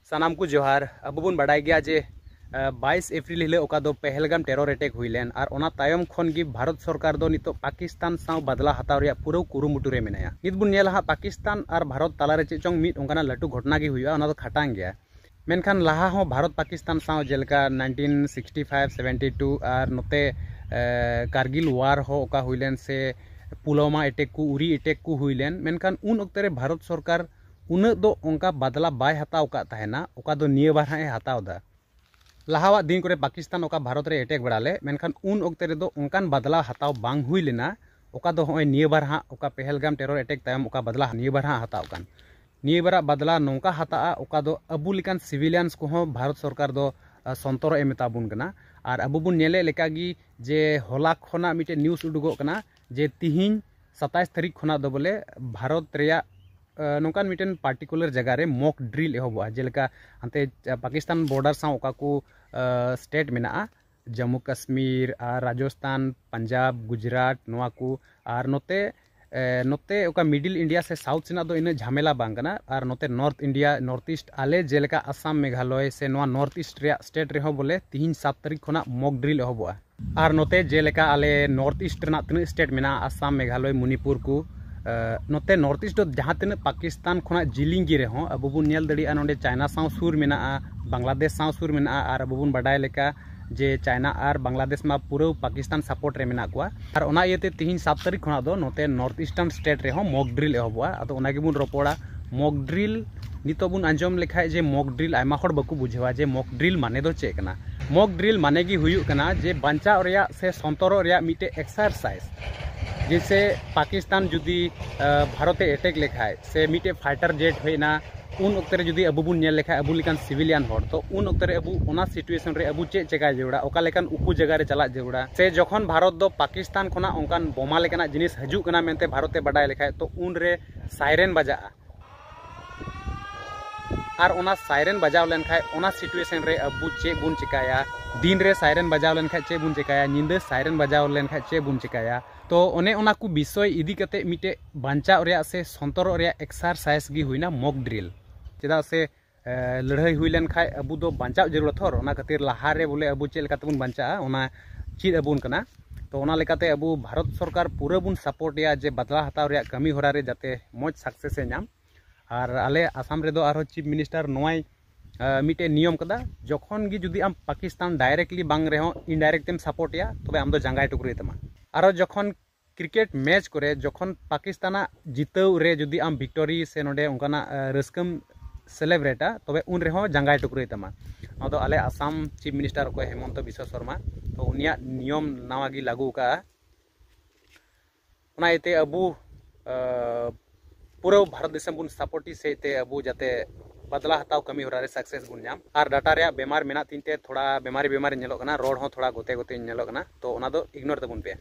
सानाम को जोहार अब बन बाडाय गया जे 22 एप्रिल हिले ओका दो पहलगाम टेरर अटैक हुईलेन और ओना तायम खन गी भारत सरकार दो नितो पाकिस्तान साव बदला हताव रिया पूरा कुरुमुटु रे मेनाया नित बुन नेल हा पाकिस्तान और भारत तालारे चे चोंग मिट ओंकाना लटू घटना गी हुआ ओना दो खटांग गया मेनखान लाहा हो भारत पाकिस्तान साव जेलका 1965 72 और नोते कारगिल वार हो ओका हुईलेन से पुलवामा अटैक को उरी अटैक को हुईलेन मेनखान उन ओक्तरे भारत सरकार उन दो ओंका बदला बाय हताव का तहना ओका दो निये बार हाए हताव दा लाहावा दिन करे पाकिस्तान ओका भारत रे अटैक बड़ाले मेनखान उन ओक्ते रे दो ओंकान बदला हताव बांग हुई लेना ओका दो होय निये बार हा ओका पहलगाम टेरर अटैक तायम ओका बदला निये बार हा हताव कान निये बार बदला नोंका हताआ ओका दो अबु लिकान सिविलियंस को हो भारत सरकार दो संतर एमता बुन कना और अबु बुन नेले लेकागी जे होला खना मिटे न्यूज़ उडुगो कना जे तिहिन 27 तारीख खना दो बोले भारत रेया नौकान मिटन पार्टिकुलर जगह रे मॉक ड्रिल एहबा जेलका अंते पाकिस्तान बॉर्डर सा ओका को स्टेट मेना जम्मू कश्मीर और राजस्थान पंजाब गुजरात नोआ को और नोते नोते ओका मिडिल इंडिया से साउथ सेना दो इन झमेला बांगना और नोते नॉर्थ इंडिया नॉर्थ ईस्ट आले जेलका असम मेघालय से नोआ नॉर्थ ईस्ट रे स्टेट रे हो बोले 3-7 तारीख खना मॉक ड्रिल एहबा और नोते जेलका आले नॉर्थ ईस्ट रे तीन स्टेट मेना असम मेघालय मणिपुर को नोते नॉर्थ ईस्ट जहाँ तीन पाकिस्तान खुना जिलिंगी रहो अब बन नेल दड़िया नोडे चाइना साव सुर मेना बांग्लादेश साव सुर मेना और अब बन बाडाय लेका जे चाइना और बांग्लादेश में पूरा पाकिस्तान सपोर्ट रे मेना कुआ और ओना इयते 3-7 तारीख खुना दो नोते नॉर्थ ईस्टर्न स्टेट रे हो मॉक ड्रिल एहबा अदो ओना गेबुन रोपड़ा मॉक ड्रिल नितो बुन आंजम लेखाय जे मॉक ड्रिल आयमा हर बकु बुझेवा जे मॉक ड्रिल माने दो चे कना मॉक ड्रिल माने गी हुयुक कना जे बांचा रेया से संतरो रेया मिटे एक्सरसाइज जैसे पाकिस्तान जुदी भारते अटैक लेखाय से मिटे फाइटर जेट होना उन ओक्तरे जुदी अबु बुन नेल लेखाय अबु लिकान सिविलियन होर तो उन ओक्तरे अबु ओना सिचुएशन रे अबु चे चेका जेवड़ा ओका लेकान उकु जगह रे चला जेवड़ा से जखन भारत दो पाकिस्तान खना ओंकान बोमा लेकाना जिनिस हजू कना मेनते भारते बाडाय लेखाय तो उन रे सायरेन बजा और ओना सायरेन बजाव लेन खाय ओना सिचुएशन रे अबु चे बुन चिकाया दिन रे सायरेन बजाव लेन खाय चे बुन चिकाया निंदे सायरेन बजाव लेन खाय चे बुन चिकाया तो ओने ओना को विषय इदी कते मिटे बांचा रेया से संतर रेया एक्सरसाइज गी हुईना मॉक ड्रिल चेदा से लड़ाई हुई लेन खाय अबु दो बांचा जरूरत थोर ओना खातिर लहा रे बोले अबु चे लेका तबुन बांचा ओना चीज अबुन कना तो ओना लेकाते अबु भारत सरकार पूरा बुन सपोर्ट या जे बदला हताव रेया कमी होरा रे जाते मोज सक्सेस नाम और आले आसाम रे दो आरो चीफ मिनिस्टर नोय मिटे नियम कदा जखन गी जुदी आम पाकिस्तान डायरेक्टली बांग रहे हो इनडायरेक्ट तेम सपोर्ट या तबे आम दो जांगाय टुकरी तमा आरो जखन क्रिकेट मैच करे जखन पाकिस्ताना जिताव रे जुदी आम विक्टोरी से नोडे उनकाना रस्कम सेलिब्रेटा तबे उन रे हो जांगाय टुकरी तमा अदो आले आसाम चीफ मिनिस्टर को हेमंत बिश्व शर्मा तो उनिया नियम नावा गी लागू का ओना इते अबु पूरा भारत देश बुन सपोर्टी से अबु जाते बदला हताव कमी हो रहा सक्सेस बुन नाम और डाटा रे बेमार मेना तीनते थोड़ा बेमारी नेलो कना रोड हो थोड़ा गोते गोते नेलो कना तो ओना दो इग्नोर तबुन पे।